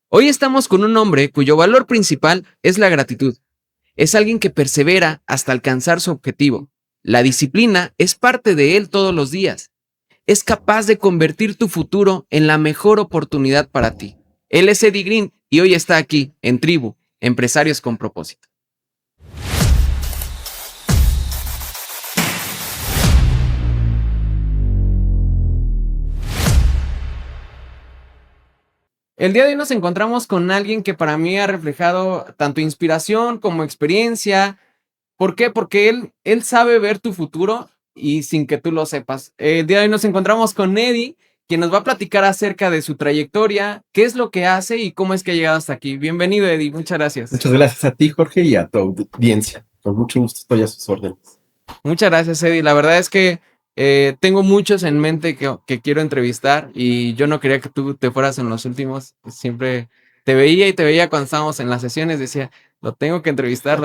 Hoy estamos con un hombre cuyo valor principal es la gratitud. Es alguien que persevera hasta alcanzar su objetivo. La disciplina es parte de él todos los días. Es capaz de convertir tu futuro en la mejor oportunidad para ti. Él es Eddie Green y hoy está aquí en Tribu, Empresarios con Propósito. El día de hoy nos encontramos con alguien que para mí ha reflejado tanto inspiración como experiencia. ¿Por qué? Porque él sabe ver tu futuro y sin que tú lo sepas. El día de hoy nos encontramos con Eddie, quien nos va a platicar acerca de su trayectoria, qué es lo que hace y cómo es que ha llegado hasta aquí. Bienvenido, Eddie. Muchas gracias. Muchas gracias a ti, Jorge, y a tu audiencia. Con mucho gusto estoy a sus órdenes. Muchas gracias, Eddie. La verdad es que tengo muchos en mente que quiero entrevistar y yo no quería que tú te fueras en los últimos. Siempre te veía cuando estábamos en las sesiones, decía, lo tengo que entrevistar,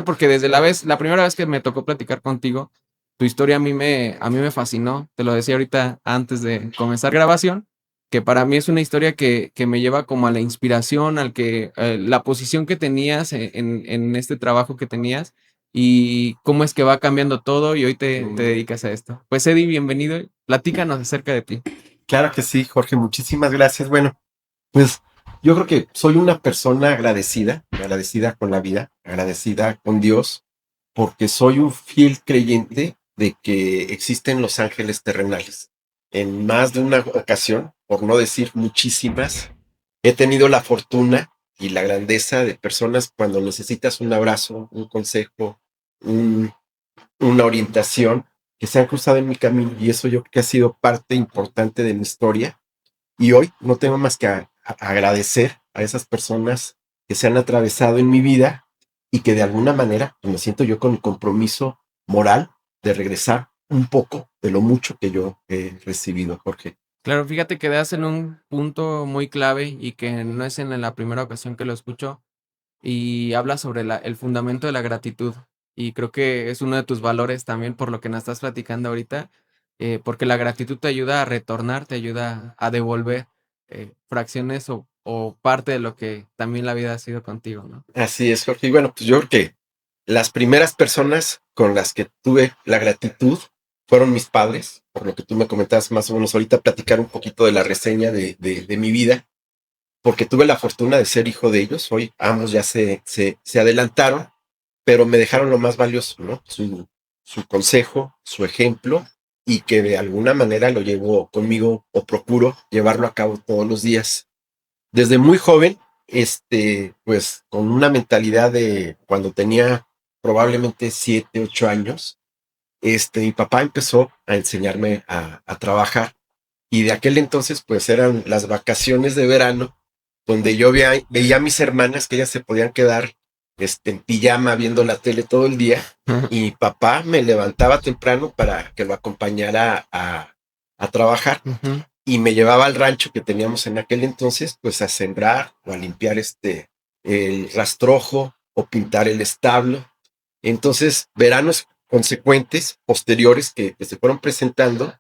porque desde la primera vez que me tocó platicar contigo, tu historia a mí me fascinó. Te lo decía ahorita antes de comenzar grabación, que para mí es una historia que me lleva como a la inspiración, la posición que tenías en este trabajo que tenías y cómo es que va cambiando todo y hoy te dedicas a esto. Pues Eddie, bienvenido. Platícanos acerca de ti. Claro que sí, Jorge, muchísimas gracias. Bueno, pues yo creo que soy una persona agradecida con la vida, agradecida con Dios, porque soy un fiel creyente de que existen los ángeles terrenales. En más de una ocasión, por no decir muchísimas, he tenido la fortuna y la grandeza de personas cuando necesitas un abrazo, un consejo, un una orientación que se han cruzado en mi camino y eso yo creo que ha sido parte importante de mi historia y hoy no tengo más que agradecer a esas personas que se han atravesado en mi vida y que de alguna manera pues, me siento yo con el compromiso moral de regresar un poco de lo mucho que yo he recibido, Jorge. Claro, fíjate que das en un punto muy clave y que no es en la primera ocasión que lo escucho y habla sobre el fundamento de la gratitud. Y creo que es uno de tus valores también por lo que nos estás platicando ahorita, porque la gratitud te ayuda a retornar, te ayuda a devolver fracciones o parte de lo que también la vida ha sido contigo, ¿no? Así es, Jorge. Y bueno, pues yo creo que las primeras personas con las que tuve la gratitud fueron mis padres, por lo que tú me comentabas más o menos ahorita, platicar un poquito de la reseña de mi vida, porque tuve la fortuna de ser hijo de ellos. Hoy ambos ya se adelantaron, pero me dejaron lo más valioso, ¿no? Su consejo, su ejemplo, y que de alguna manera lo llevo conmigo o procuro llevarlo a cabo todos los días. Desde muy joven, pues con una mentalidad de cuando tenía probablemente 7, 8 años, mi papá empezó a enseñarme a trabajar y de aquel entonces pues eran las vacaciones de verano donde yo veía a mis hermanas que ellas se podían quedar en pijama viendo la tele todo el día y mi papá me levantaba temprano para que lo acompañara a trabajar y me llevaba al rancho que teníamos en aquel entonces, pues a sembrar o a limpiar el rastrojo o pintar el establo. Entonces, veranos consecuentes, posteriores que se fueron presentando,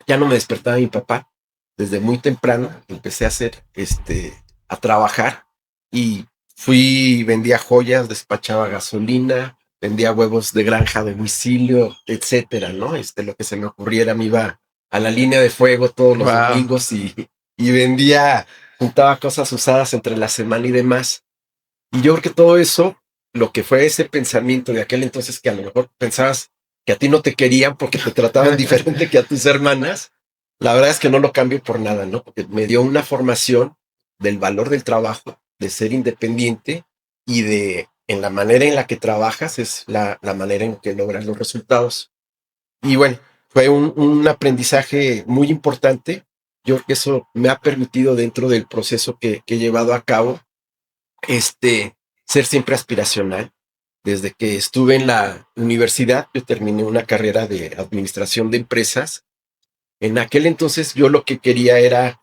ya no me despertaba mi papá. Desde muy temprano empecé a a trabajar y vendía joyas, despachaba gasolina, vendía huevos de granja de domicilio, etcétera, ¿no? Lo que se me ocurriera, me iba a la línea de fuego todos los domingos y vendía, juntaba cosas usadas entre la semana y demás. Y yo creo que todo eso, lo que fue ese pensamiento de aquel entonces que a lo mejor pensabas que a ti no te querían porque te trataban diferente que a tus hermanas, la verdad es que no lo cambio por nada, ¿no? Porque me dio una formación del valor del trabajo, de ser independiente y en la manera en la que trabajas es la manera en que logras los resultados. Y bueno, fue un aprendizaje muy importante. Yo creo que eso me ha permitido dentro del proceso que he llevado a cabo, ser siempre aspiracional. Desde que estuve en la universidad, yo terminé una carrera de administración de empresas. En aquel entonces yo lo que quería era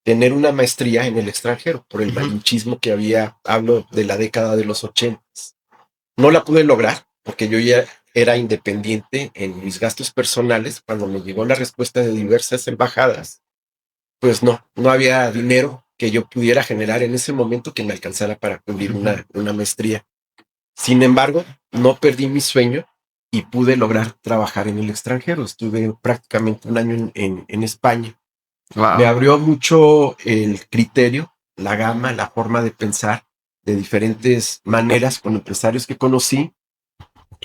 tener una maestría en el extranjero por el malinchismo que había, hablo de la década de los 80. No la pude lograr porque yo ya era independiente en mis gastos personales. Cuando me llegó la respuesta de diversas embajadas, pues no había dinero que yo pudiera generar en ese momento que me alcanzara para cubrir una maestría. Sin embargo, no perdí mi sueño y pude lograr trabajar en el extranjero. Estuve prácticamente un año en España. Me Wow. abrió mucho el criterio, la gama, la forma de pensar de diferentes maneras con empresarios que conocí.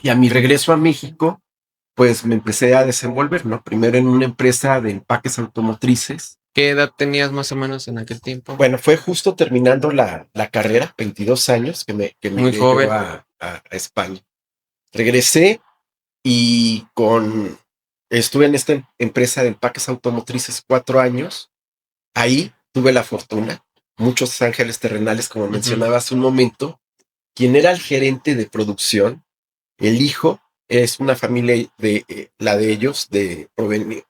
Y a mi regreso a México, pues me empecé a desenvolver, ¿no? Primero en una empresa de empaques automotrices. ¿Qué edad tenías más o menos en aquel tiempo? Bueno, fue justo terminando la carrera, 22 años, que me Muy iré yo joven. a España. Regresé y estuve en esta empresa de empaques automotrices 4 años. Ahí tuve la fortuna, muchos ángeles terrenales, como mencionaba hace un momento. Quien era el gerente de producción, el hijo, es una familia la de ellos,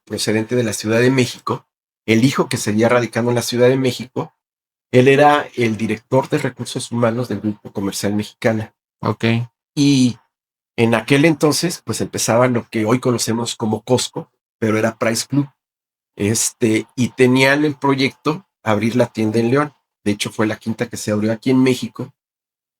procedente de la Ciudad de México. El hijo, que seguía radicando en la Ciudad de México, él era el director de recursos humanos del Grupo Comercial Mexicana. Ok. Y en aquel entonces, pues empezaba lo que hoy conocemos como Costco, pero era Price Club. Y tenían el proyecto abrir la tienda en León. De hecho, fue la quinta que se abrió aquí en México.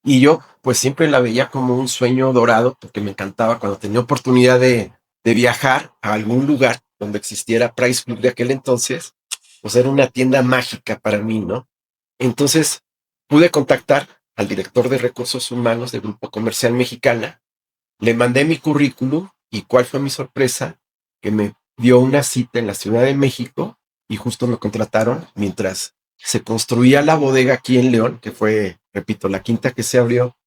Y yo, pues siempre la veía como un sueño dorado, porque me encantaba cuando tenía oportunidad de viajar a algún lugar donde existiera Price Club de aquel entonces, pues era una tienda mágica para mí, ¿no? Entonces pude contactar al director de recursos humanos del Grupo Comercial Mexicana, le mandé mi currículum y cuál fue mi sorpresa, que me dio una cita en la Ciudad de México y justo me contrataron mientras se construía la bodega aquí en León, que fue, repito, la quinta que se abrió.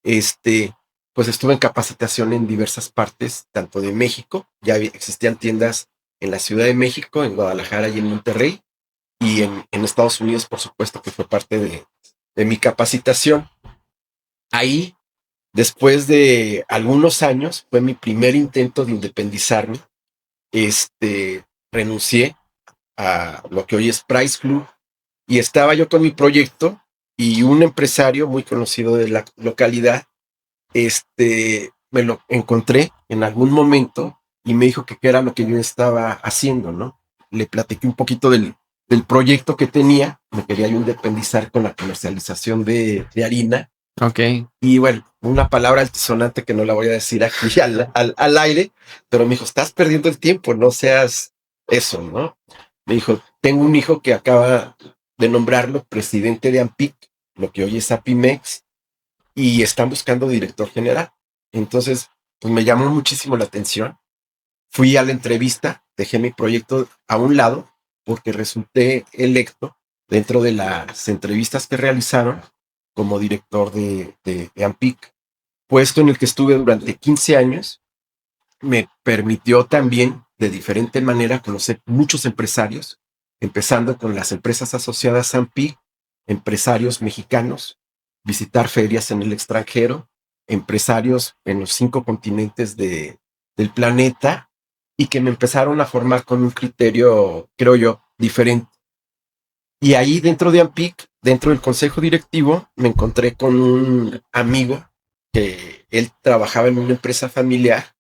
Pues estuve en capacitación en diversas partes, tanto de México, ya existían tiendas en la Ciudad de México, en Guadalajara y en Monterrey, y en Estados Unidos, por supuesto, que fue parte de mi capacitación. Ahí, después de algunos años, fue mi primer intento de independizarme. Renuncié a lo que hoy es Price Club y estaba yo con mi proyecto y un empresario muy conocido de la localidad, me lo encontré en algún momento y me dijo que qué era lo que yo estaba haciendo, ¿no? Le platiqué un poquito del proyecto que tenía, me quería yo independizar con la comercialización de harina. Ok. Y bueno, una palabra altisonante que no la voy a decir aquí al aire, pero me dijo, estás perdiendo el tiempo, no seas eso, ¿no? Me dijo, tengo un hijo que acaba de nombrarlo presidente de AMPIC, lo que hoy es APIMEX, y están buscando director general. Entonces, pues me llamó muchísimo la atención. Fui a la entrevista, dejé mi proyecto a un lado porque resulté electo dentro de las entrevistas que realizaron como director de AMPIC, puesto en el que estuve durante 15 años. Me permitió también de diferente manera conocer muchos empresarios, empezando con las empresas asociadas a AMPIC, empresarios mexicanos, visitar ferias en el extranjero, empresarios en los 5 continentes del planeta, y que me empezaron a formar con un criterio, creo yo, diferente. Y ahí dentro de AMPIC, dentro del consejo directivo, me encontré con un amigo que él trabajaba en una empresa familiar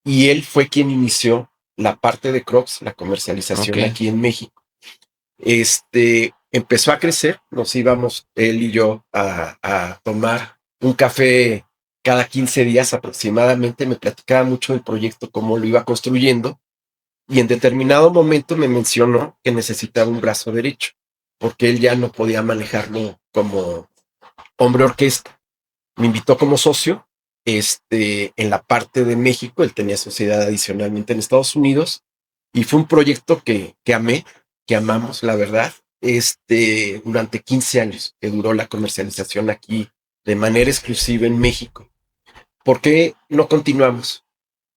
y él fue quien inició la parte de Crocs, la comercialización Ok. aquí en México. Empezó a crecer, nos íbamos él y yo a tomar un café cada 15 días aproximadamente, me platicaba mucho del proyecto, cómo lo iba construyendo, y en determinado momento me mencionó que necesitaba un brazo derecho, porque él ya no podía manejarlo como hombre orquesta. Me invitó como socio, en la parte de México, él tenía sociedad adicionalmente en Estados Unidos, y fue un proyecto que amé, que amamos, la verdad, durante 15 años que duró la comercialización aquí de manera exclusiva en México. ¿Por qué no continuamos?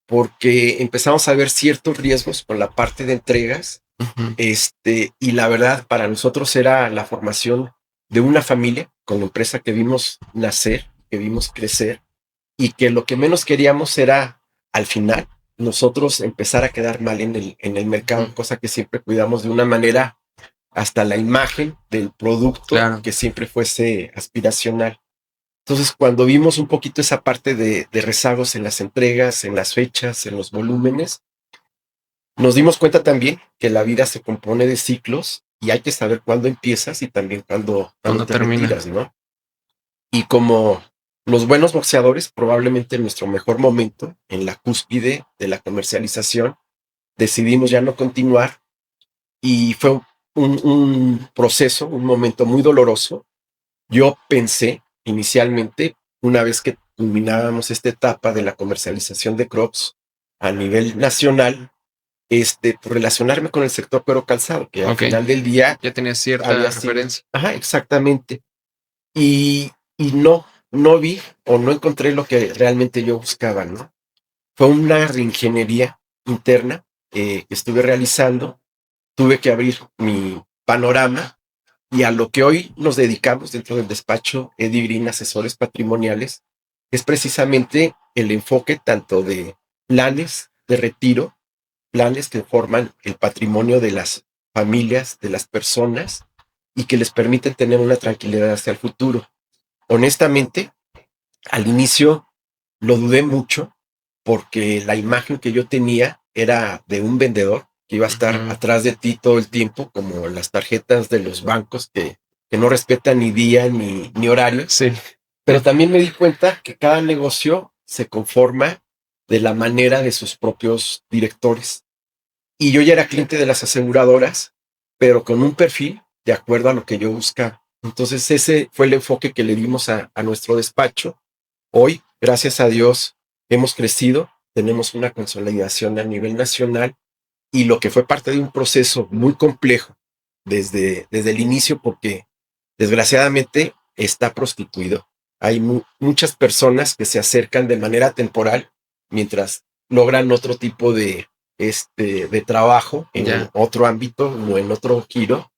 Porque empezamos a ver ciertos riesgos con la parte de entregas, Ujú. y la verdad para nosotros era la formación de una familia con la empresa que vimos nacer, que vimos crecer, y que lo que menos queríamos era al final nosotros empezar a quedar mal en el mercado, cosa que siempre cuidamos de una manera, hasta la imagen del producto, Claro. que siempre fuese aspiracional. Entonces, cuando vimos un poquito esa parte de rezagos en las entregas, en las fechas, en los volúmenes, nos dimos cuenta también que la vida se compone de ciclos y hay que saber cuándo empiezas y también cuándo Cuando te termina. retiras, ¿no? Y como los buenos boxeadores, probablemente en nuestro mejor momento, en la cúspide de la comercialización, decidimos ya no continuar y fue un proceso, un momento muy doloroso. Yo pensé inicialmente, una vez que culminábamos esta etapa de la comercialización de Crocs a nivel nacional, pues, relacionarme con el sector cuero calzado, que al Ok. final del día Ya tenías cierta había sido, referencia. ajá, exactamente. Y no vi o no encontré lo que realmente yo buscaba, ¿no? Fue una reingeniería interna que estuve realizando. Tuve que abrir mi panorama y a lo que hoy nos dedicamos dentro del despacho Eddie Green Asesores Patrimoniales es precisamente el enfoque tanto de planes de retiro, planes que forman el patrimonio de las familias, de las personas y que les permiten tener una tranquilidad hacia el futuro. Honestamente, al inicio lo dudé mucho porque la imagen que yo tenía era de un vendedor que iba a estar Ujú. atrás de ti todo el tiempo, como las tarjetas de los bancos que no respetan ni día ni horario. Sí. Pero también me di cuenta que cada negocio se conforma de la manera de sus propios directores. Y yo ya era cliente de las aseguradoras, pero con un perfil de acuerdo a lo que yo buscaba. Entonces ese fue el enfoque que le dimos a nuestro despacho. Hoy, gracias a Dios, hemos crecido, tenemos una consolidación a nivel nacional y lo que fue parte de un proceso muy complejo desde el inicio, porque desgraciadamente está prostituido. Hay muchas personas que se acercan de manera temporal mientras logran otro tipo de trabajo en Ya. otro ámbito o en otro giro,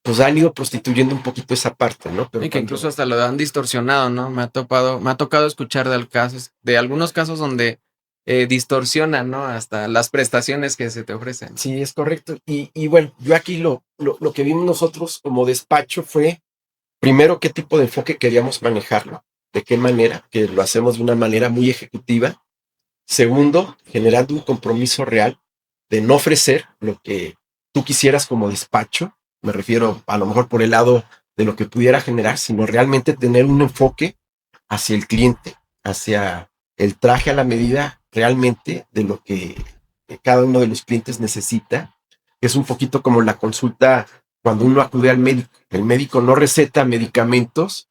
pues han ido prostituyendo un poquito esa parte, ¿no? Pero Y que incluso cuando hasta lo han distorsionado, ¿no? Me ha tocado escuchar de algunos casos donde distorsionan, ¿no? Hasta las prestaciones que se te ofrecen. sí, es correcto. Y bueno, yo aquí lo que vimos nosotros como despacho fue, primero, qué tipo de enfoque queríamos manejarlo, de qué manera, que lo hacemos de una manera muy ejecutiva. Segundo, generando un compromiso real de no ofrecer lo que tú quisieras como despacho, me refiero a lo mejor por el lado de lo que pudiera generar, sino realmente tener un enfoque hacia el cliente, hacia el traje a la medida realmente de lo que cada uno de los clientes necesita. Es un poquito como la consulta cuando uno acude al médico. El médico no receta medicamentos,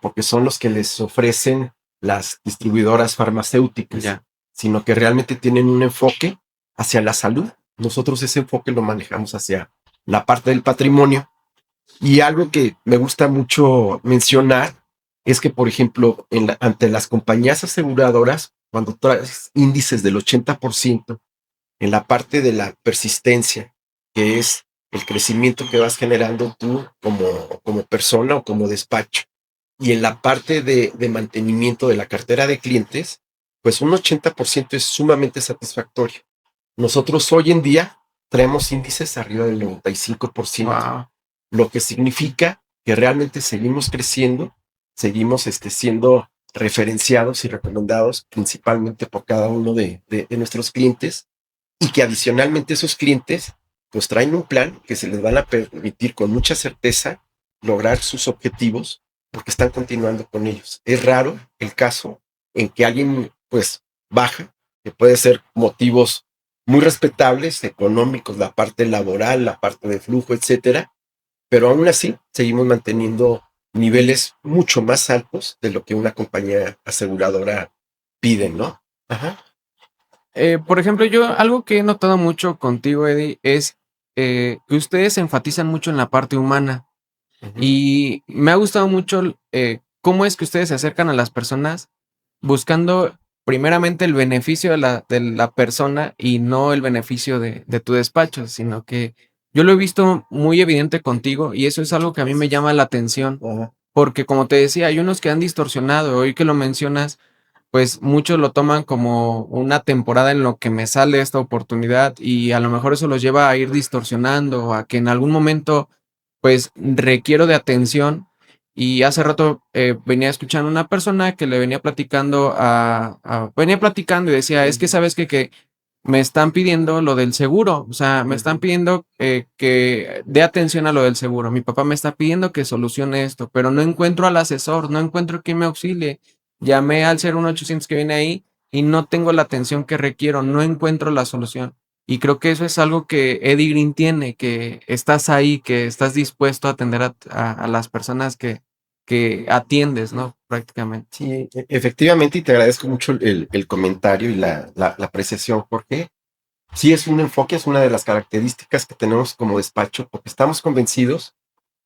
porque son los que les ofrecen las distribuidoras farmacéuticas, Ya. sino que realmente tienen un enfoque hacia la salud. Nosotros ese enfoque lo manejamos hacia la parte del patrimonio. Y algo que me gusta mucho mencionar es que, por ejemplo, ante las compañías aseguradoras, cuando traes índices del 80% en la parte de la persistencia, que es el crecimiento que vas generando tú como persona o como despacho, y en la parte de mantenimiento de la cartera de clientes, pues un 80% es sumamente satisfactorio. Nosotros hoy en día traemos índices arriba del 95%, Wow. lo que significa que realmente seguimos creciendo, seguimos siendo referenciados y recomendados principalmente por cada uno de nuestros clientes y que adicionalmente esos clientes pues traen un plan que se les van a permitir con mucha certeza lograr sus objetivos porque están continuando con ellos. Es raro el caso en que alguien pues baja, que puede ser motivos muy respetables, económicos, la parte laboral, la parte de flujo, etcétera, pero aún así seguimos manteniendo niveles mucho más altos de lo que una compañía aseguradora pide, ¿no? Ajá. Por ejemplo, yo algo que he notado mucho contigo, Eddie, es que ustedes enfatizan mucho en la parte humana. Ujú. Y me ha gustado mucho cómo es que ustedes se acercan a las personas buscando primeramente el beneficio de la persona y no el beneficio de tu despacho, sino que yo lo he visto muy evidente contigo y eso es algo que a mí me llama la atención, Ajá. porque como te decía, hay unos que han distorsionado, hoy que lo mencionas, pues muchos lo toman como una temporada en lo que me sale esta oportunidad y a lo mejor eso los lleva a ir distorsionando, a que en algún momento pues requiero de atención. Y hace rato venía escuchando a una persona que le venía platicando venía platicando y decía, es que sabes que me están pidiendo lo del seguro, o sea, me están pidiendo que dé atención a lo del seguro. Mi papá me está pidiendo que solucione esto, pero no encuentro al asesor, no encuentro quien me auxilie. Llamé al 01800 que viene ahí y no tengo la atención que requiero, no encuentro la solución. Y creo que eso es algo que Eddie Green tiene, que estás ahí, que estás dispuesto a atender a las personas que atiendes, ¿no? Prácticamente. Sí, efectivamente, y te agradezco mucho el comentario y la apreciación, porque sí es un enfoque, es una de las características que tenemos como despacho, porque estamos convencidos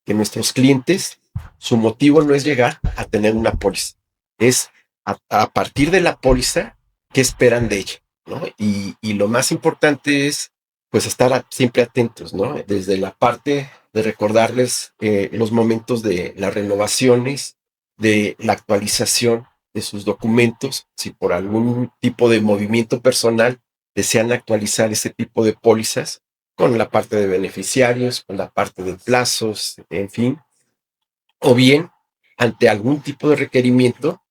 que nuestros clientes, su motivo no es llegar a tener una póliza, es a partir de la póliza, qué esperan de ella, ¿no? Y lo más importante es, pues, estar siempre atentos, ¿no? Desde la parte de recordarles los momentos de las renovaciones, de la actualización de sus documentos, si por algún tipo de movimiento personal desean actualizar ese tipo de pólizas, con la parte de beneficiarios, con la parte de plazos, en fin, o bien ante algún tipo de requerimiento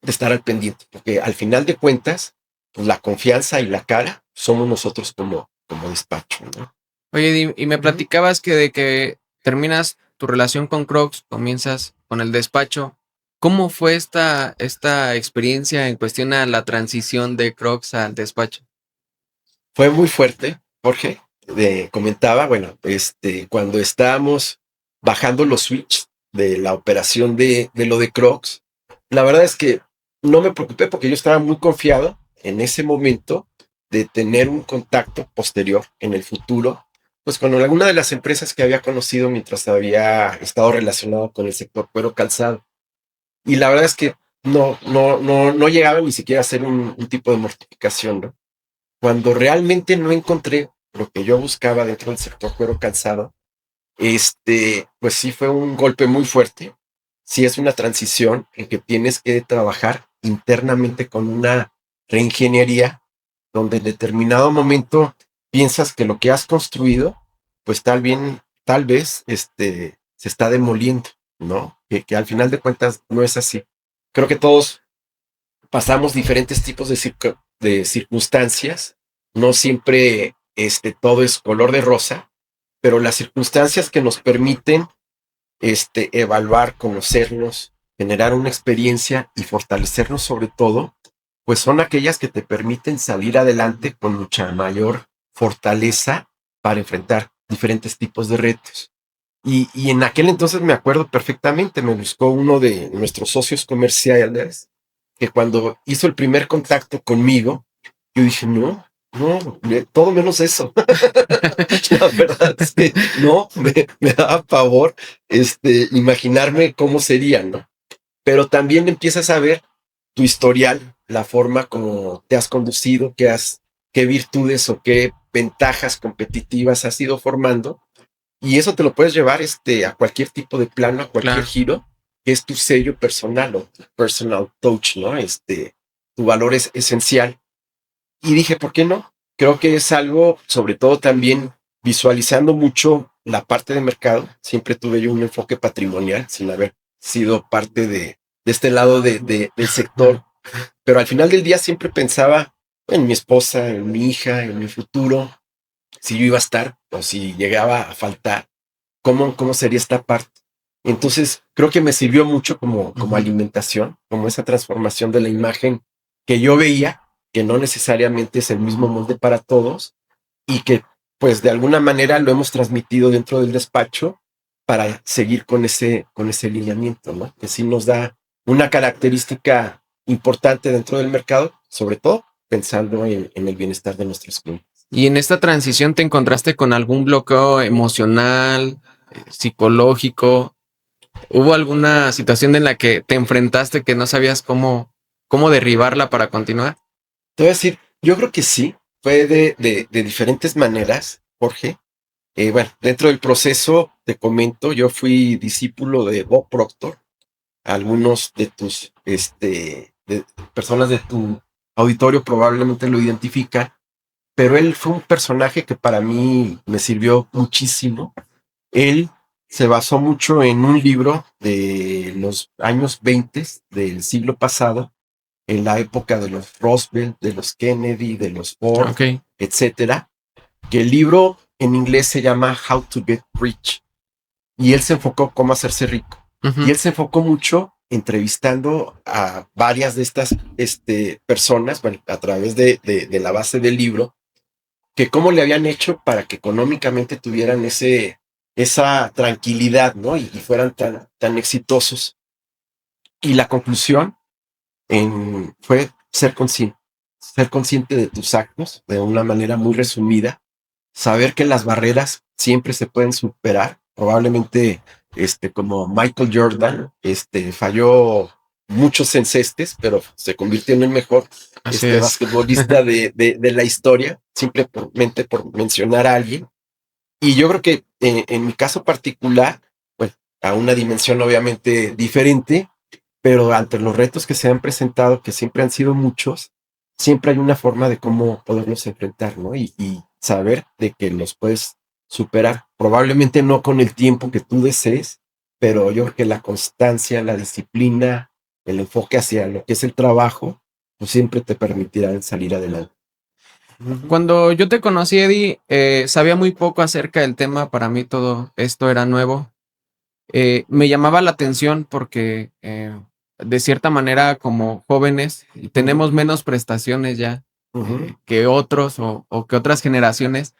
de estar al pendiente, porque al final de cuentas, pues la confianza y la cara somos nosotros como despacho, ¿no? Oye, y me platicabas que de que terminas tu relación con Crocs, comienzas con el despacho. ¿Cómo fue esta experiencia en cuestión a la transición de Crocs al despacho? Fue muy fuerte, Jorge. Comentaba, bueno, cuando estábamos bajando los switch de la operación de lo de Crocs, la verdad es que no me preocupé porque yo estaba muy confiado en ese momento de tener un contacto posterior en el futuro, pues con alguna de las empresas que había conocido mientras había estado relacionado con el sector cuero calzado. Y la verdad es que no llegaba ni siquiera a ser un tipo de mortificación, ¿no? Cuando realmente no encontré lo que yo buscaba dentro del sector cuero calzado, pues sí fue un golpe muy fuerte. Sí es una transición en que tienes que trabajar internamente con una reingeniería, donde en determinado momento piensas que lo que has construido, pues tal vez, se está demoliendo, ¿no? Que al final de cuentas no es así. Creo que todos pasamos diferentes tipos de circunstancias. No siempre todo es color de rosa, pero las circunstancias que nos permiten evaluar, conocernos, generar una experiencia y fortalecernos sobre todo, pues son aquellas que te permiten salir adelante con mucha mayor fortaleza para enfrentar diferentes tipos de retos. Y en aquel entonces me acuerdo perfectamente, me buscó uno de nuestros socios comerciales, que cuando hizo el primer contacto conmigo, yo dije, no, todo menos eso. La verdad es que no, me daba pavor imaginarme cómo sería, ¿no? Pero también empiezas a ver tu historial, la forma como te has conducido, qué virtudes o qué ventajas competitivas has ido formando, y eso te lo puedes llevar a cualquier tipo de plano, a cualquier Claro. giro, que es tu sello personal o tu personal touch, ¿no? Tu valor es esencial. Y dije, ¿por qué no? Creo que es algo, sobre todo también visualizando mucho la parte de mercado. Siempre tuve yo un enfoque patrimonial sin haber sido parte de este lado del sector. Pero al final del día siempre pensaba en mi esposa, en mi hija, en mi futuro, si yo iba a estar o si llegaba a faltar, cómo sería esta parte. Entonces, creo que me sirvió mucho como alimentación, como esa transformación de la imagen que yo veía, que no necesariamente es el mismo molde para todos y que, pues, de alguna manera lo hemos transmitido dentro del despacho para seguir con ese lineamiento, ¿no? Que sí nos da una característica importante dentro del mercado, sobre todo pensando en el bienestar de nuestros clientes. ¿Y en esta transición te encontraste con algún bloqueo emocional, psicológico? ¿Hubo alguna situación en la que te enfrentaste que no sabías cómo derribarla para continuar? Te voy a decir, yo creo que sí, fue de diferentes maneras, Jorge. Bueno, dentro del proceso, te comento, yo fui discípulo de Bob Proctor. Algunos de tus de personas de tu auditorio probablemente lo identifican, pero él fue un personaje que para mí me sirvió muchísimo. Él se basó mucho en un libro de los años 20 del siglo pasado, en la época de los Roosevelt, de los Kennedy, de los Ford, Ok. etcétera, que el libro en inglés se llama How to Get Rich y él se enfocó cómo hacerse rico. Y él se enfocó mucho entrevistando a varias de estas personas, bueno, a través de la base del libro, que cómo le habían hecho para que económicamente tuvieran esa tranquilidad, ¿no? Y fueran tan exitosos. Y la conclusión fue ser consciente de tus actos de una manera muy resumida, saber que las barreras siempre se pueden superar. Probablemente, como Michael Jordan, falló muchos encestes, pero se convirtió en el mejor Así es. basquetbolista de la historia, simplemente por mencionar a alguien. Y yo creo que en mi caso particular, pues a una dimensión obviamente diferente, pero ante los retos que se han presentado, que siempre han sido muchos, siempre hay una forma de cómo poderlos enfrentar, ¿no? Y saber de que los puedes superar. Probablemente no con el tiempo que tú desees, pero yo creo que la constancia, la disciplina, el enfoque hacia lo que es el trabajo, pues siempre te permitirán salir adelante. Cuando yo te conocí, Eddie, sabía muy poco acerca del tema. Para mí todo esto era nuevo. Me llamaba la atención porque de cierta manera como jóvenes tenemos menos prestaciones ya que otros o que otras generaciones.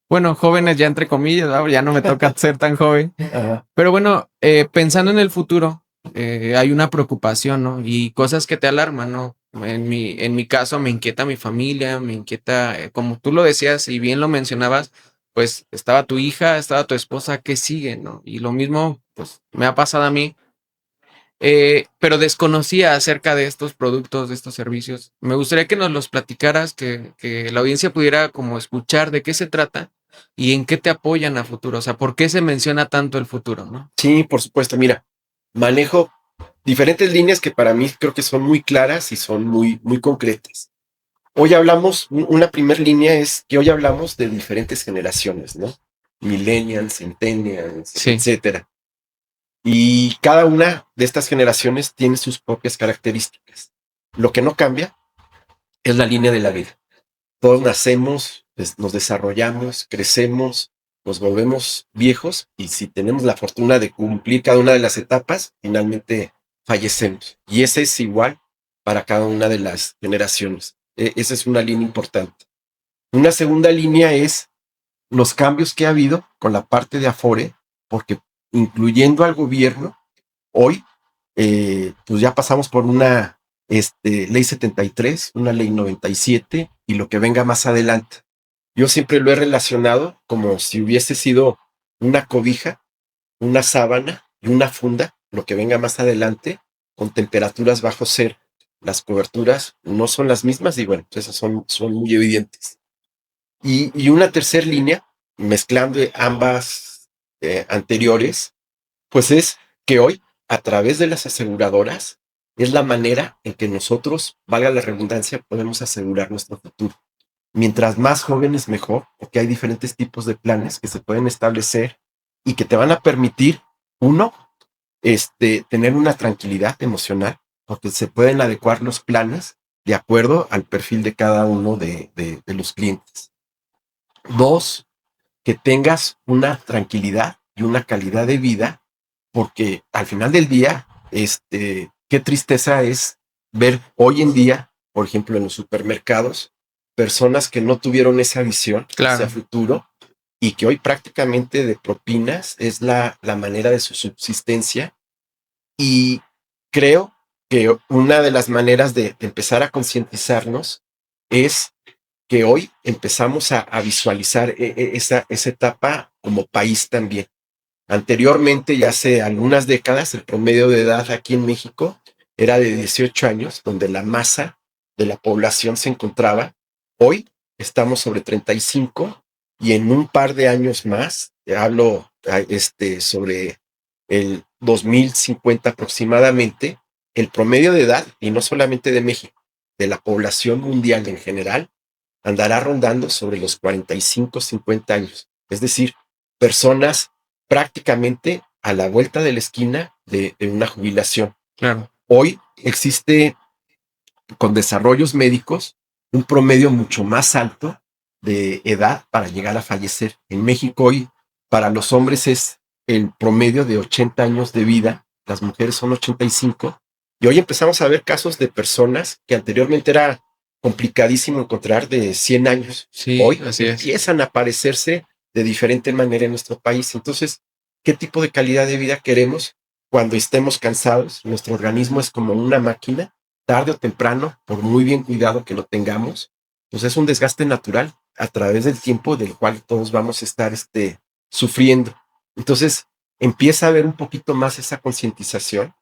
Bueno, jóvenes ya entre comillas, ¿no? Ya no me toca ser tan joven. Ajá. Pero bueno, pensando en el futuro, hay una preocupación, ¿no? Y cosas que te alarman, ¿no? En mi caso me inquieta mi familia, me inquieta, como tú lo decías y bien lo mencionabas, pues estaba tu hija, estaba tu esposa, ¿qué sigue, no? Y lo mismo, pues me ha pasado a mí, pero desconocía acerca de estos productos, de estos servicios. Me gustaría que nos los platicaras, que la audiencia pudiera como escuchar de qué se trata y en qué te apoyan a futuro. O sea, ¿por qué se menciona tanto el futuro, no? Sí, por supuesto. Mira, manejo diferentes líneas que para mí creo que son muy claras y son muy concretas. Hoy hablamos, una primera línea es que hoy hablamos de diferentes generaciones, ¿no? Millennials, centennials, Sí, etcétera. Y cada una de estas generaciones tiene sus propias características. Lo que no cambia es la línea de la vida. Todos nacemos, pues, nos desarrollamos, crecemos, nos volvemos viejos y si tenemos la fortuna de cumplir cada una de las etapas, finalmente fallecemos. Y ese es igual para cada una de las generaciones. Esa es una línea importante. Una segunda línea es los cambios que ha habido con la parte de Afore, porque incluyendo al gobierno, hoy pues ya pasamos por una ley 73, una ley 97 y lo que venga más adelante. Yo siempre lo he relacionado como si hubiese sido una cobija, una sábana y una funda, lo que venga más adelante, con temperaturas bajo cero. Las coberturas no son las mismas y bueno, esas son muy evidentes. Y una tercera línea, mezclando ambas anteriores, pues es que hoy, a través de las aseguradoras, es la manera en que nosotros, valga la redundancia, podemos asegurar nuestro futuro. Mientras más jóvenes, mejor, porque hay diferentes tipos de planes que se pueden establecer y que te van a permitir, uno, tener una tranquilidad emocional, porque se pueden adecuar los planes de acuerdo al perfil de cada uno de los clientes. Dos, que tengas una tranquilidad y una calidad de vida, porque al final del día, qué tristeza es ver hoy en día, por ejemplo, en los supermercados, personas que no tuvieron esa visión hacia futuro y que hoy prácticamente de propinas es la manera de su subsistencia. Y creo que una de las maneras de empezar a concientizarnos es que hoy empezamos a visualizar esa etapa como país también. Anteriormente, ya hace algunas décadas, el promedio de edad aquí en México era de 18 años, donde la masa de la población se encontraba. Hoy estamos sobre 35 y en un par de años más, hablo sobre el 2050 aproximadamente, el promedio de edad, y no solamente de México, de la población mundial en general, andará rondando sobre los 45, 50 años. Es decir, personas prácticamente a la vuelta de la esquina de una jubilación. claro. Hoy existe con desarrollos médicos, un promedio mucho más alto de edad para llegar a fallecer. En México hoy, para los hombres es el promedio de 80 años de vida, las mujeres son 85, y hoy empezamos a ver casos de personas que anteriormente era complicadísimo encontrar de 100 años. Sí, Hoy así es. empiezan a aparecerse de diferente manera en nuestro país. Entonces, ¿qué tipo de calidad de vida queremos cuando estemos cansados? Nuestro organismo es como una máquina, tarde o temprano, por muy bien cuidado que lo tengamos, pues es un desgaste natural a través del tiempo del cual todos vamos a estar sufriendo. Entonces, empieza a haber un poquito más esa concientización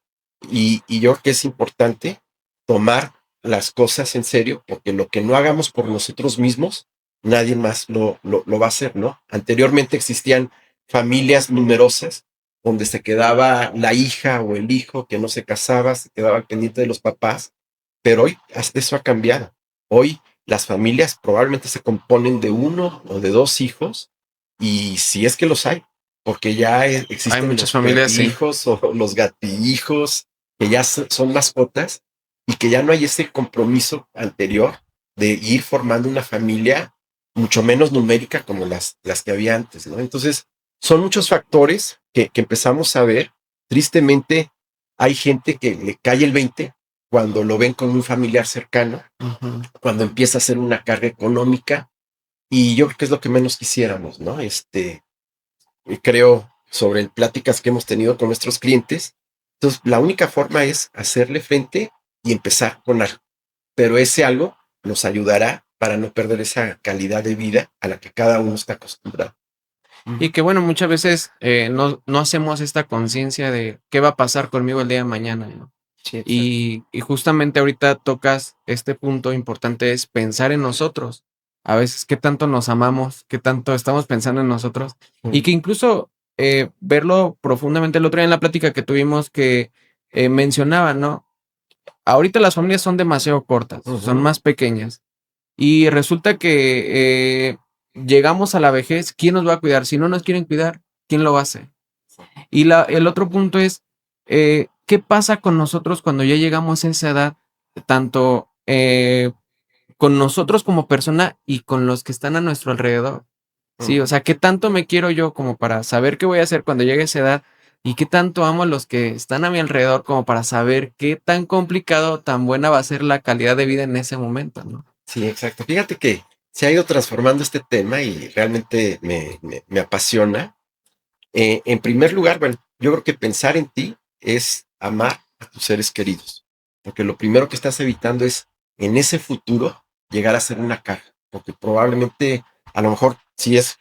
y yo creo que es importante tomar las cosas en serio, porque lo que no hagamos por nosotros mismos, nadie más lo va a hacer, ¿no? Anteriormente existían familias numerosas donde se quedaba la hija o el hijo que no se casaba, se quedaba al pendiente de los papás, pero hoy hasta eso ha cambiado. Hoy las familias probablemente se componen de uno o de dos hijos, y si es que los hay, porque ya Hay existen muchas los familias, sí. perrijos o los gatihijos, que ya son mascotas, y que ya no hay ese compromiso anterior de ir formando una familia mucho menos numérica como las que había antes, ¿no? Entonces, son muchos factores que empezamos a ver. Tristemente, hay gente que le cae el 20 cuando lo ven con un familiar cercano, cuando empieza a ser una carga económica, y yo creo que es lo que menos quisiéramos, ¿no? Creo sobre pláticas que hemos tenido con nuestros clientes. Entonces, la única forma es hacerle frente y empezar con algo, pero ese algo nos ayudará para no perder esa calidad de vida a la que cada uno está acostumbrado. Y que bueno, muchas veces no hacemos esta conciencia de qué va a pasar conmigo el día de mañana, ¿no? Sí, Y justamente ahorita tocas este punto importante, es pensar en nosotros. A veces qué tanto nos amamos, qué tanto estamos pensando en nosotros. Y que incluso verlo profundamente el otro día en la plática que tuvimos que mencionaban, ¿no? Ahorita las familias son demasiado cortas, son más pequeñas. Y resulta que llegamos a la vejez, ¿quién nos va a cuidar? Si no nos quieren cuidar, ¿quién lo hace? Y el otro punto es, ¿qué pasa con nosotros cuando ya llegamos a esa edad? Tanto con nosotros como persona y con los que están a nuestro alrededor. Sí, o sea, ¿qué tanto me quiero yo como para saber qué voy a hacer cuando llegue a esa edad? ¿Y qué tanto amo a los que están a mi alrededor como para saber qué tan complicado, tan buena va a ser la calidad de vida en ese momento, ¿no? Sí, exacto. Fíjate que se ha ido transformando este tema y realmente me apasiona. En primer lugar, bueno, yo creo que pensar en ti es amar a tus seres queridos, porque lo primero que estás evitando es en ese futuro llegar a ser una carga, porque probablemente a lo mejor si es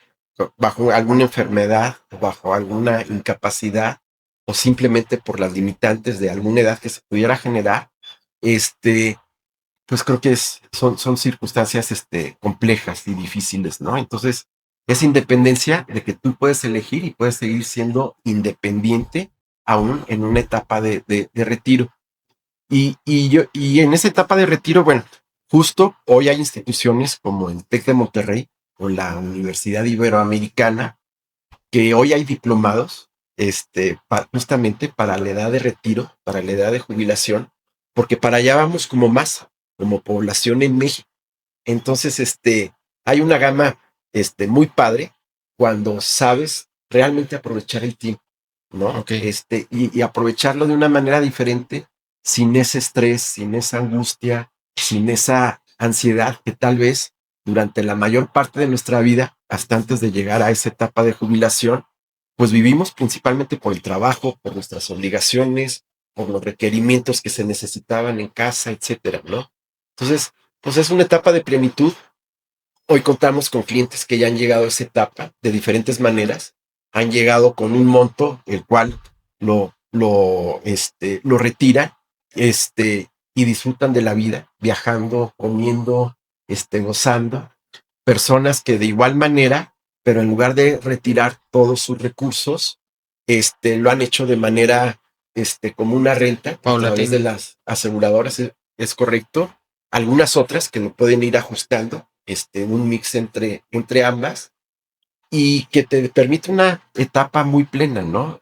bajo alguna enfermedad o bajo alguna incapacidad o simplemente por las limitantes de alguna edad que se pudiera generar, pues creo que son circunstancias complejas y difíciles, ¿no? Entonces, esa independencia de que tú puedes elegir y puedes seguir siendo independiente aún en una etapa de retiro. Y en esa etapa de retiro, bueno, justo hoy hay instituciones como el TEC de Monterrey o la Universidad Iberoamericana, que hoy hay diplomados justamente para la edad de retiro, para la edad de jubilación, porque para allá vamos como masa, como población en México. Entonces, hay una gama muy padre cuando sabes realmente aprovechar el tiempo, ¿no? Ok. Y aprovecharlo de una manera diferente, sin ese estrés, sin esa angustia, sin esa ansiedad que tal vez durante la mayor parte de nuestra vida, hasta antes de llegar a esa etapa de jubilación, pues vivimos principalmente por el trabajo, por nuestras obligaciones, por los requerimientos que se necesitaban en casa, etcétera, ¿no? Entonces, pues es una etapa de plenitud. Hoy contamos con clientes que ya han llegado a esa etapa de diferentes maneras. Han llegado con un monto, el cual lo retira, y disfrutan de la vida, viajando, comiendo, gozando. Personas que de igual manera, pero en lugar de retirar todos sus recursos, lo han hecho de manera, como una renta a través de Paulatina. las aseguradoras, es correcto. Algunas otras que lo pueden ir ajustando, un mix entre ambas, y que te permite una etapa muy plena, ¿no?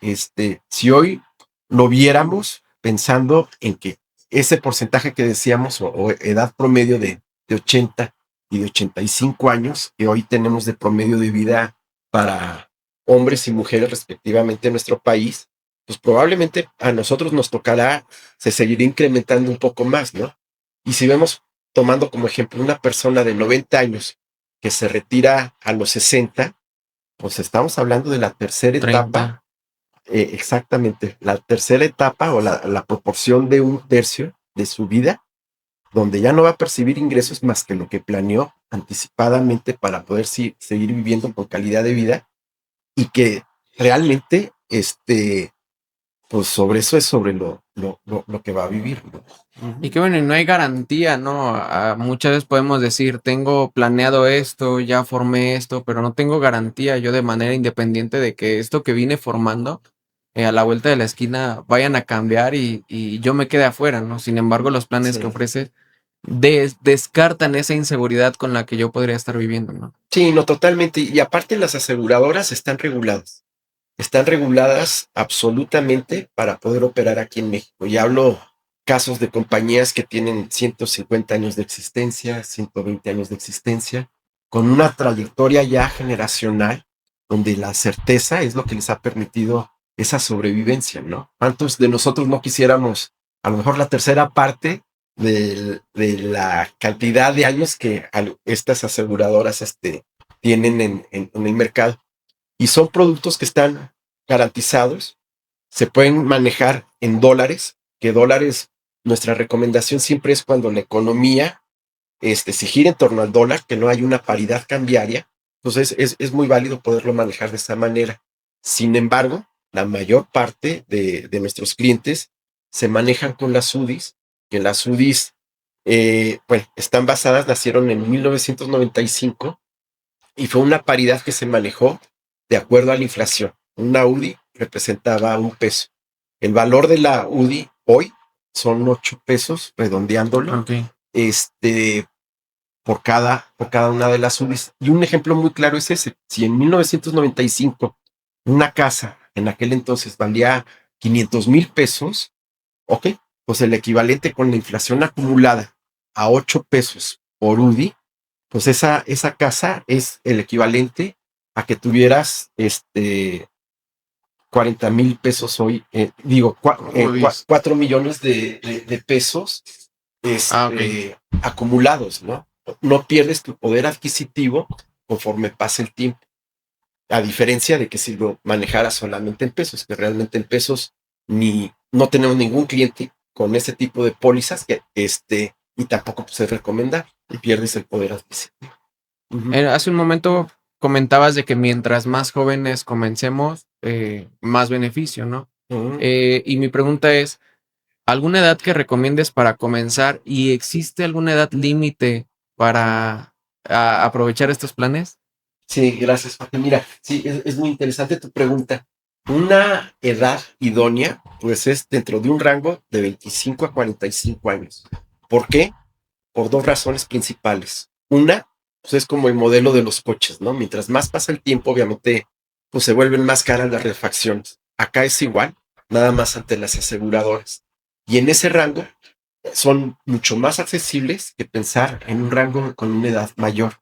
Si hoy lo viéramos pensando en que ese porcentaje que decíamos, o edad promedio de 80 y de 85 años, que hoy tenemos de promedio de vida para hombres y mujeres respectivamente en nuestro país, pues probablemente a nosotros nos tocará, se seguirá incrementando un poco más, ¿no? Y si vemos, tomando como ejemplo una persona de 90 años que se retira a los 60, pues estamos hablando de la tercera etapa, 30. exactamente, la tercera etapa o la proporción de un tercio de su vida, donde ya no va a percibir ingresos más que lo que planeó anticipadamente para poder seguir viviendo con calidad de vida y que realmente, pues sobre eso es sobre lo que va a vivir, ¿no? Y que bueno, y no hay garantía, ¿no? Muchas veces podemos decir, tengo planeado esto, ya formé esto, pero no tengo garantía yo de manera independiente de que esto que vine formando a la vuelta de la esquina vayan a cambiar y yo me quede afuera, ¿no? Sin embargo, los planes que Sí. ofrece descartan esa inseguridad con la que yo podría estar viviendo, ¿no? Sí, no, totalmente. Y aparte las aseguradoras están reguladas. Están reguladas absolutamente para poder operar aquí en México. Y hablo casos de compañías que tienen 150 años de existencia, 120 años de existencia, con una trayectoria ya generacional, donde la certeza es lo que les ha permitido esa sobrevivencia, ¿no? ¿Cuántos de nosotros no quisiéramos a lo mejor la tercera parte de la cantidad de años que estas aseguradoras tienen en el mercado? Y son productos que están garantizados, se pueden manejar en dólares, que dólares, nuestra recomendación siempre es cuando la economía se gira en torno al dólar, que no hay una paridad cambiaria, entonces es muy válido poderlo manejar de esa manera. Sin embargo, la mayor parte de nuestros clientes se manejan con las UDIs, que las UDIs, bueno, están basadas, nacieron en 1995 y fue una paridad que se manejó de acuerdo a la inflación. Una UDI representaba $1. El valor de la UDI hoy son $8, redondeándolo, Ok. por cada una de las UDIs. Y un ejemplo muy claro es ese. Si en 1995 una casa en aquel entonces valía $500,000, ok, pues el equivalente con la inflación acumulada a $8 por UDI, pues esa casa es el equivalente a que tuvieras 40,000 pesos hoy, digo, Udis. 4 millones de pesos Ok. acumulados, ¿no? No pierdes tu poder adquisitivo conforme pasa el tiempo, a diferencia de que si lo manejaras solamente en pesos, que realmente en pesos no tenemos ningún cliente con ese tipo de pólizas y tampoco pues, es recomendable, y pierdes el poder adquisitivo. Hace un momento comentabas de que mientras más jóvenes comencemos, más beneficio, ¿no? Ujú. Y mi pregunta es, ¿alguna edad que recomiendes para comenzar y existe alguna edad límite para aprovechar estos planes? Sí, gracias, Jorge. Mira, sí, es muy interesante tu pregunta. Una edad idónea, pues es dentro de un rango de 25 a 45 años. ¿Por qué? Por dos razones principales. Una, pues es como el modelo de los coches, ¿no? Mientras más pasa el tiempo, obviamente, pues se vuelven más caras las refacciones. Acá es igual, nada más ante las aseguradoras. Y en ese rango son mucho más accesibles que pensar en un rango con una edad mayor.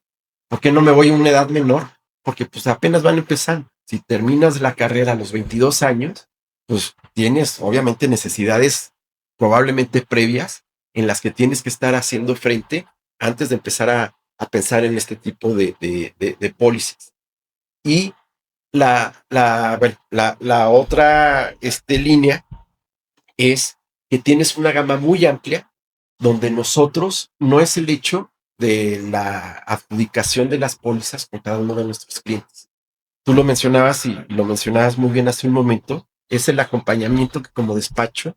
¿Por qué no me voy a una edad menor? Porque pues apenas van empezando. Si terminas la carrera a los 22 años, pues tienes obviamente necesidades probablemente previas en las que tienes que estar haciendo frente antes de empezar a pensar en este tipo de pólizas. Y la otra línea es que tienes una gama muy amplia donde nosotros no es el hecho de la adjudicación de las pólizas con cada uno de nuestros clientes. Tú lo mencionabas y lo mencionabas muy bien hace un momento, es el acompañamiento que como despacho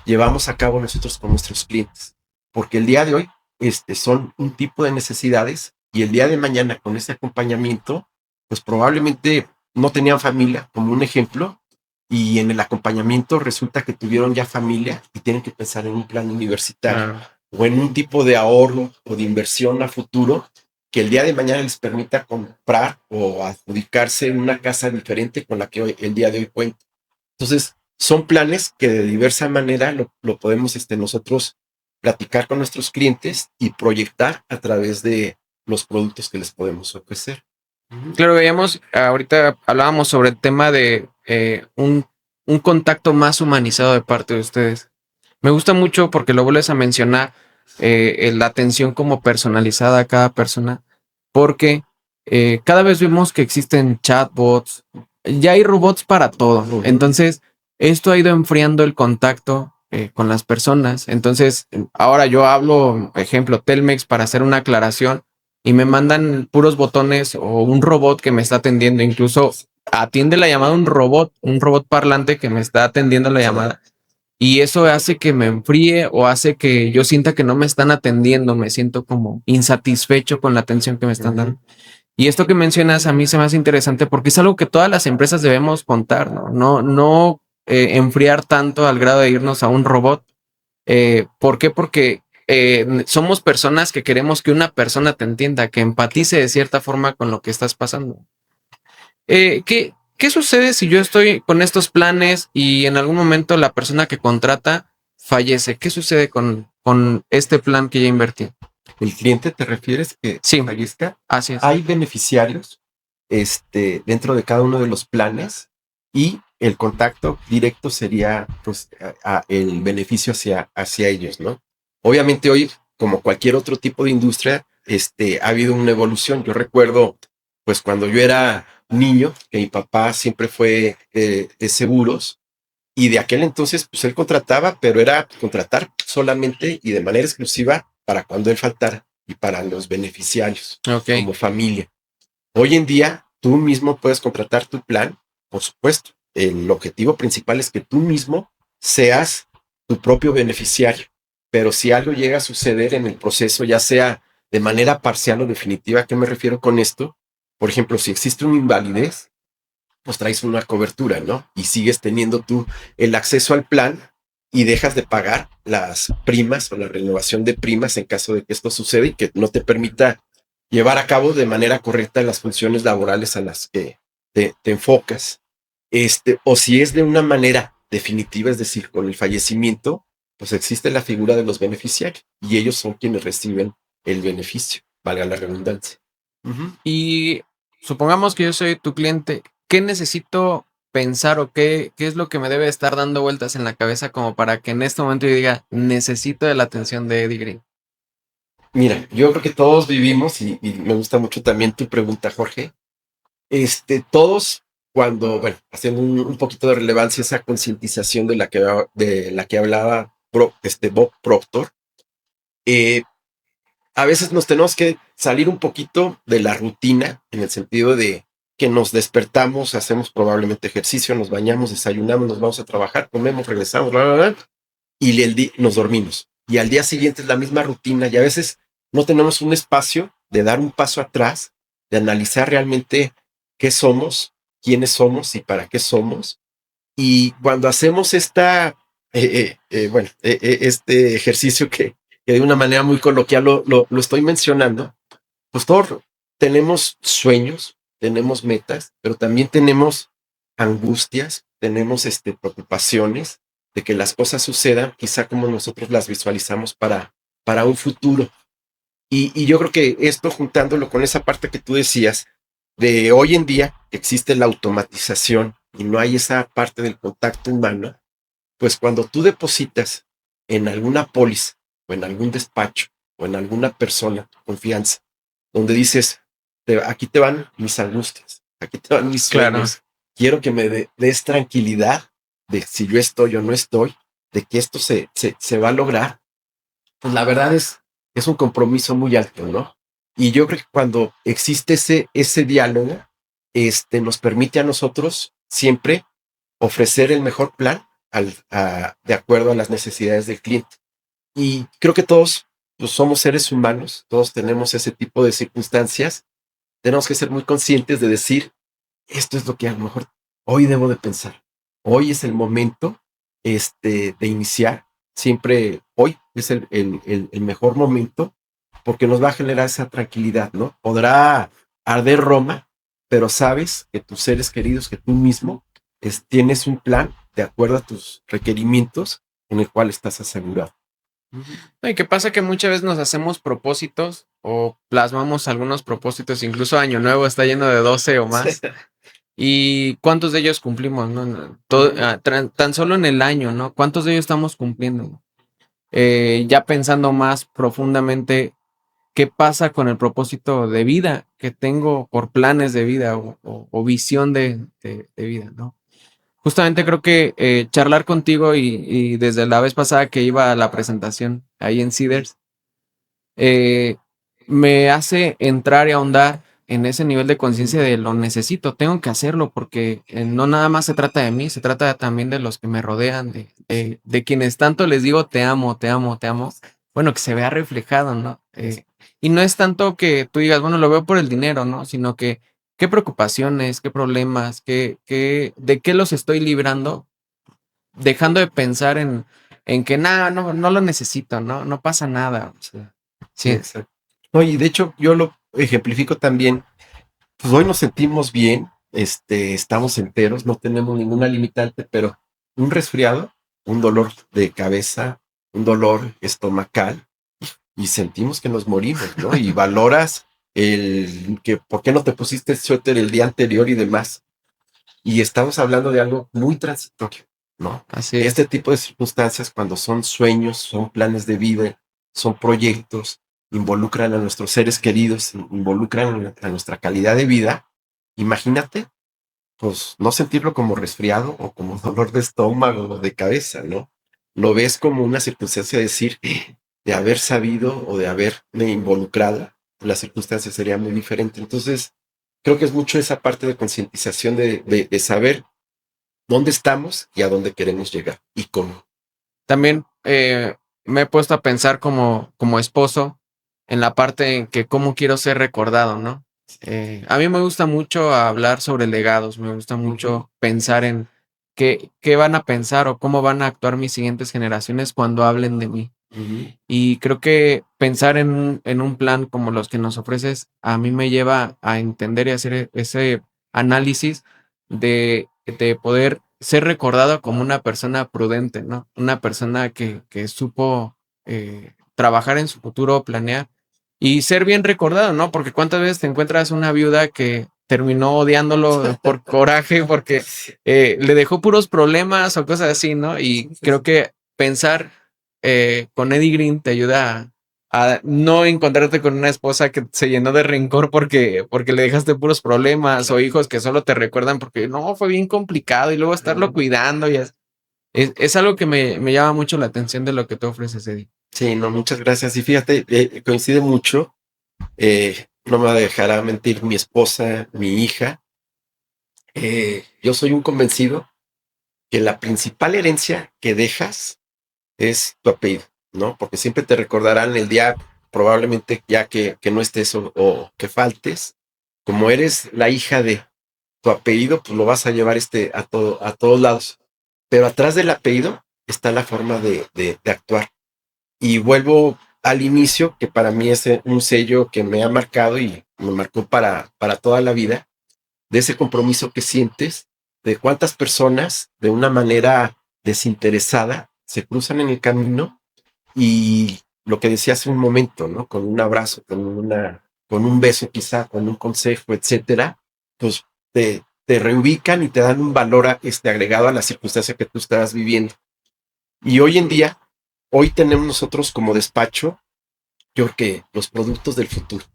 llevamos a cabo nosotros con nuestros clientes. Porque el día de hoy son un tipo de necesidades y el día de mañana con ese acompañamiento, pues probablemente no tenían familia, como un ejemplo, y en el acompañamiento resulta que tuvieron ya familia y tienen que pensar en un plan universitario Claro. o en un tipo de ahorro o de inversión a futuro que el día de mañana les permita comprar o adjudicarse una casa diferente con la que el día de hoy cuentan. Entonces, son planes que de diversa manera lo podemos nosotros platicar con nuestros clientes y proyectar a través de los productos que les podemos ofrecer. Claro, veíamos, ahorita hablábamos sobre el tema de un contacto más humanizado de parte de ustedes. Me gusta mucho porque lo vuelves a mencionar, la atención como personalizada a cada persona, porque cada vez vemos que existen chatbots, ya hay robots para todo. Entonces, esto ha ido enfriando el contacto con las personas. Entonces, ahora yo hablo, ejemplo, Telmex para hacer una aclaración y me mandan puros botones o un robot que me está atendiendo. Incluso atiende la llamada un robot parlante que me está atendiendo la llamada. Y eso hace que me enfríe o hace que yo sienta que no me están atendiendo, me siento como insatisfecho con la atención que me están dando. Y esto que mencionas a mí se me hace interesante porque es algo que todas las empresas debemos contar, ¿no? No enfriar tanto al grado de irnos a un robot. ¿Por qué? Porque somos personas que queremos que una persona te entienda, que empatice de cierta forma con lo que estás pasando. ¿Qué sucede si yo estoy con estos planes y en algún momento la persona que contrata fallece? ¿Qué sucede con este plan que ya invertí? ¿El cliente te refieres que Sí, fallezca? así es. Hay beneficiarios dentro de cada uno de los planes y el contacto directo sería pues, el beneficio hacia ellos, ¿no? Obviamente hoy, como cualquier otro tipo de industria, ha habido una evolución. Yo recuerdo, pues cuando yo era niño, que mi papá siempre fue de seguros y de aquel entonces, pues él contrataba, pero era contratar solamente y de manera exclusiva para cuando él faltara y para los beneficiarios como familia. Hoy en día, tú mismo puedes contratar tu plan, por supuesto. El objetivo principal es que tú mismo seas tu propio beneficiario. Pero si algo llega a suceder en el proceso, ya sea de manera parcial o definitiva, ¿a qué me refiero con esto? Por ejemplo, si existe una invalidez, pues traes una cobertura, ¿no? Y sigues teniendo tú el acceso al plan y dejas de pagar las primas o la renovación de primas en caso de que esto suceda y que no te permita llevar a cabo de manera correcta las funciones laborales a las que te enfocas. O si es de una manera definitiva, es decir, con el fallecimiento, pues existe la figura de los beneficiarios y ellos son quienes reciben el beneficio, valga la redundancia. Y supongamos que yo soy tu cliente, ¿qué necesito pensar o qué es lo que me debe estar dando vueltas en la cabeza como para que en este momento yo diga, necesito de la atención de Eddie Green? Mira, yo creo que todos vivimos, y me gusta mucho también tu pregunta, Jorge. Todos, cuando, bueno, haciendo un poquito de relevancia, esa concientización de la que hablaba Bob Proctor, a veces nos tenemos que salir un poquito de la rutina, en el sentido de que nos despertamos, hacemos probablemente ejercicio, nos bañamos, desayunamos, nos vamos a trabajar, comemos, regresamos, bla, bla, bla, y nos dormimos. Y al día siguiente es la misma rutina y a veces no tenemos un espacio de dar un paso atrás, de analizar realmente qué somos, quiénes somos y para qué somos. Y cuando hacemos este ejercicio que de una manera muy coloquial lo estoy mencionando, pues todos tenemos sueños, tenemos metas, pero también tenemos angustias, tenemos preocupaciones de que las cosas sucedan quizá como nosotros las visualizamos para un futuro. Y yo creo que esto, juntándolo con esa parte que tú decías, de hoy en día existe la automatización y no hay esa parte del contacto humano, pues cuando tú depositas en alguna póliza o en algún despacho o en alguna persona de confianza, donde dices, aquí te van mis angustias, aquí te van mis sueños, claro, quiero que me des tranquilidad de si yo estoy o no estoy, de que esto se va a lograr, pues la verdad es un compromiso muy alto, ¿no? Y yo creo que cuando existe ese diálogo, nos permite a nosotros siempre ofrecer el mejor plan de acuerdo a las necesidades del cliente. Y creo que todos pues, somos seres humanos, todos tenemos ese tipo de circunstancias. Tenemos que ser muy conscientes de decir, esto es lo que a lo mejor hoy debo de pensar. Hoy es el momento de iniciar. Siempre hoy es el mejor momento porque nos va a generar esa tranquilidad, ¿no? Podrá arder Roma, pero sabes que tus seres queridos, que tú mismo, tienes un plan de acuerdo a tus requerimientos en el cual estás asegurado. No, y qué pasa que muchas veces nos hacemos propósitos o plasmamos algunos propósitos, incluso Año Nuevo está lleno de 12 o Sí. más. ¿Y cuántos de ellos cumplimos, no? Tan solo en el año, ¿no? ¿Cuántos de ellos estamos cumpliendo? Ya pensando más profundamente, ¿qué pasa con el propósito de vida que tengo por planes de vida o visión de vida, ¿no? Justamente creo que charlar contigo y desde la vez pasada que iba a la presentación ahí en Cedars, eh, me hace entrar y ahondar en ese nivel de conciencia de lo necesito, tengo que hacerlo porque no nada más se trata de mí, se trata también de los que me rodean, de quienes tanto les digo te amo, te amo, te amo. Bueno, que se vea reflejado, ¿no? Y no es tanto que tú digas, bueno, lo veo por el dinero, ¿no? Sino que qué preocupaciones, qué problemas, de qué los estoy librando, dejando de pensar en que nada, no, no lo necesito, ¿no? No pasa nada. O sea, Sí, sí, exacto. No, y de hecho yo lo ejemplifico también. Pues hoy nos sentimos bien, estamos enteros, no tenemos ninguna limitante, pero un resfriado, un dolor de cabeza, un dolor estomacal, y sentimos que nos morimos, ¿no? Y valoras el que por qué no te pusiste el suéter el día anterior y demás. Y estamos hablando de algo muy transitorio, ¿no? así Este es. tipo de circunstancias, cuando son sueños, son planes de vida, son proyectos, involucran a nuestros seres queridos, involucran a nuestra calidad de vida, imagínate, pues no sentirlo como resfriado o como dolor de estómago o de cabeza, ¿no? Lo ves como una circunstancia de decir, de haber sabido o de haberme involucrado, la circunstancia sería muy diferente. Entonces, creo que es mucho esa parte de concientización de saber dónde estamos y a dónde queremos llegar y cómo. También me he puesto a pensar como esposo en la parte en que cómo quiero ser recordado, ¿no? A mí me gusta mucho hablar sobre legados, me gusta mucho pensar en qué van a pensar o cómo van a actuar mis siguientes generaciones cuando hablen de mí. Y creo que pensar en un plan como los que nos ofreces a mí me lleva a entender y hacer ese análisis de poder ser recordado como una persona prudente, ¿no? Una persona que supo trabajar en su futuro, planear y ser bien recordado, ¿no? Porque cuántas veces te encuentras una viuda que terminó odiándolo por coraje, porque le dejó puros problemas o cosas así, ¿no? Y creo que pensar con Eddie Green te ayuda a no encontrarte con una esposa que se llenó de rencor porque le dejaste puros problemas o hijos que solo te recuerdan porque no, fue bien complicado y luego estarlo cuidando y es algo que me llama mucho la atención de lo que tú ofreces, Eddie. Sí, no, muchas gracias. Y fíjate, coincide mucho. No me va a dejar a mentir mi esposa, mi hija. Yo soy un convencido que la principal herencia que dejas es tu apellido, ¿no? Porque siempre te recordarán el día, probablemente ya que no estés o que faltes. Como eres la hija de tu apellido, pues lo vas a llevar a todos lados. Pero atrás del apellido está la forma de actuar. Y vuelvo al inicio, que para mí es un sello que me ha marcado y me marcó para toda la vida, de ese compromiso que sientes, de cuántas personas de una manera desinteresada se cruzan en el camino y lo que decía hace un momento, ¿no? Con un abrazo, con un beso quizá, con un consejo, etcétera, pues te reubican y te dan un valor agregado a la circunstancia que tú estabas viviendo. Y hoy en día, hoy tenemos nosotros como despacho, yo creo que los productos del futuro,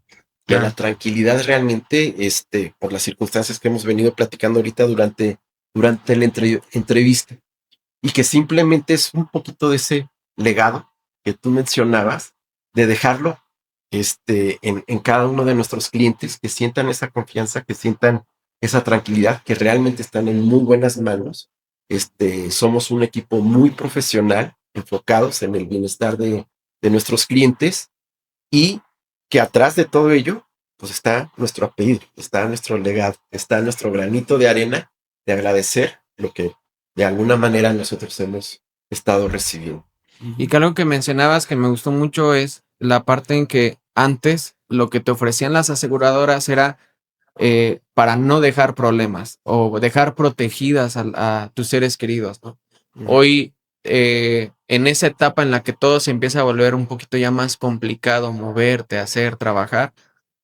que la Claro. tranquilidad realmente, por las circunstancias que hemos venido platicando ahorita durante la entrevista, y que simplemente es un poquito de ese legado que tú mencionabas, de dejarlo en cada uno de nuestros clientes, que sientan esa confianza, que sientan esa tranquilidad, que realmente están en muy buenas manos. Somos un equipo muy profesional, enfocados en el bienestar de nuestros clientes y que atrás de todo ello, pues está nuestro apellido, está nuestro legado, está nuestro granito de arena de agradecer lo que de alguna manera nosotros hemos estado recibiendo. Y que algo que mencionabas que me gustó mucho es la parte en que antes lo que te ofrecían las aseguradoras era para no dejar problemas o dejar protegidas a tus seres queridos, ¿no? Hoy en esa etapa en la que todo se empieza a volver un poquito ya más complicado, moverte, hacer, trabajar,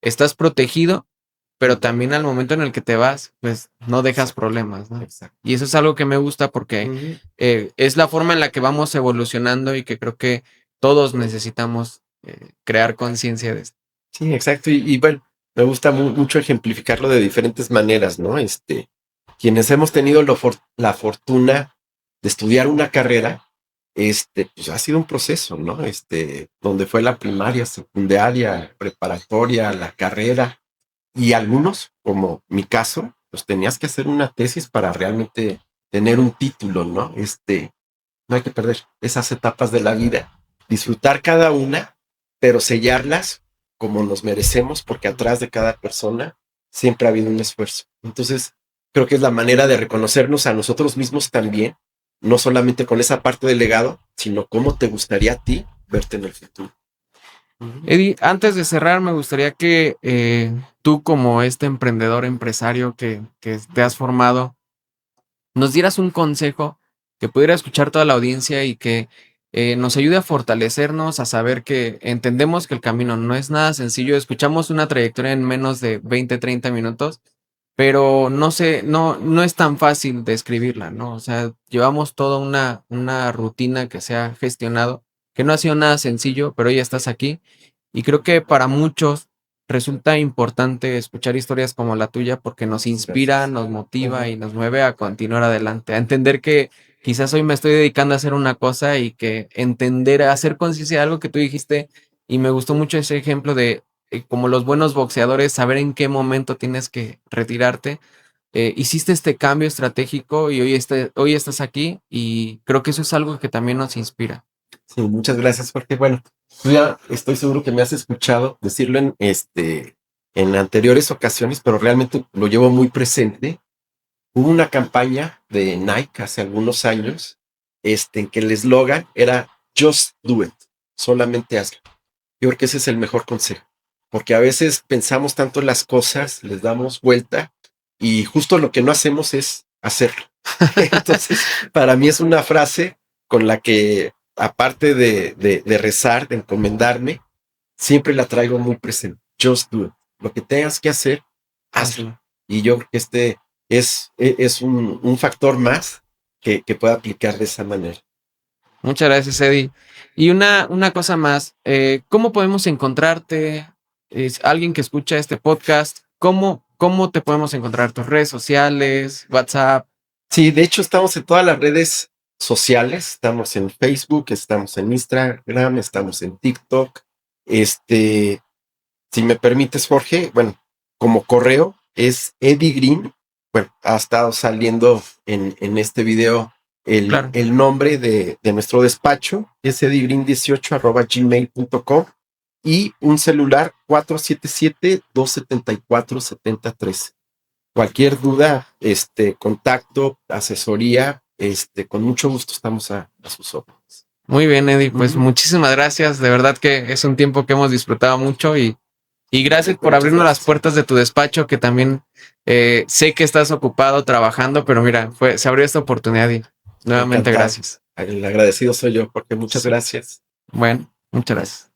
estás protegido, pero también al momento en el que te vas, pues no dejas Exacto, problemas, ¿no? exacto. Y eso es algo que me gusta porque Ujú. es la forma en la que vamos evolucionando y que creo que todos necesitamos crear conciencia de esto. Sí, exacto. Y bueno, me gusta mucho ejemplificarlo de diferentes maneras, ¿no? Quienes hemos tenido la fortuna de estudiar una carrera, pues ha sido un proceso, ¿no? Donde fue la primaria, secundaria, preparatoria, la carrera, y algunos, como mi caso, pues tenías que hacer una tesis para realmente tener un título, ¿no? No hay que perder esas etapas de la vida, disfrutar cada una, pero sellarlas como nos merecemos, porque atrás de cada persona siempre ha habido un esfuerzo. Entonces, creo que es la manera de reconocernos a nosotros mismos también, no solamente con esa parte del legado, sino cómo te gustaría a ti verte en el futuro. Eddie, antes de cerrar, me gustaría que tú como este emprendedor, empresario que te has formado, nos dieras un consejo que pudiera escuchar toda la audiencia y que nos ayude a fortalecernos, a saber que entendemos que el camino no es nada sencillo. Escuchamos una trayectoria en menos de 20, 30 minutos, pero no sé, no es tan fácil describirla, ¿no? O sea, llevamos toda una rutina que se ha gestionado, que no ha sido nada sencillo, pero ya estás aquí. Y creo que para muchos resulta importante escuchar historias como la tuya porque nos inspira, Gracias. nos motiva y nos mueve a continuar adelante, a entender que quizás hoy me estoy dedicando a hacer una cosa y que entender, a hacer conciencia de algo que tú dijiste y me gustó mucho ese ejemplo de como los buenos boxeadores, saber en qué momento tienes que retirarte. Hiciste este cambio estratégico y hoy estás aquí y creo que eso es algo que también nos inspira. Sí, muchas gracias, porque bueno, tú ya estoy seguro que me has escuchado decirlo en anteriores ocasiones, pero realmente lo llevo muy presente. Hubo una campaña de Nike hace algunos años, en que el eslogan era Just Do It, solamente hazlo. Yo creo que ese es el mejor consejo, porque a veces pensamos tanto en las cosas, les damos vuelta y justo lo que no hacemos es hacerlo. Entonces, para mí es una frase con la que, aparte de rezar, de encomendarme, siempre la traigo muy presente. Just do it. Lo que tengas que hacer, hazlo. Hazlo. Y yo creo que es un factor más que pueda aplicar de esa manera. Muchas gracias, Eddie. Y una cosa más, ¿cómo podemos encontrarte? Es alguien que escucha este podcast, ¿cómo te podemos encontrar? ¿Tus redes sociales, WhatsApp? Sí, de hecho estamos en todas las redes sociales, estamos en Facebook, estamos en Instagram, estamos en TikTok. Este, si me permites, Jorge, bueno, como correo es Eddie Green. Bueno, ha estado saliendo en este video Claro. el nombre de nuestro despacho, es eddiegreen18@gmail.com y un celular 477-274-7013. Cualquier duda, contacto, asesoría, con mucho gusto estamos a sus órdenes. Muy bien, Eddie. Pues Ujú. muchísimas gracias. De verdad que es un tiempo que hemos disfrutado mucho y gracias por Muchas abrirnos las gracias. puertas de tu despacho, que también sé que estás ocupado trabajando, pero mira, se abrió esta oportunidad y nuevamente Encantado. gracias. El agradecido soy yo, porque muchas gracias. Bueno, muchas gracias.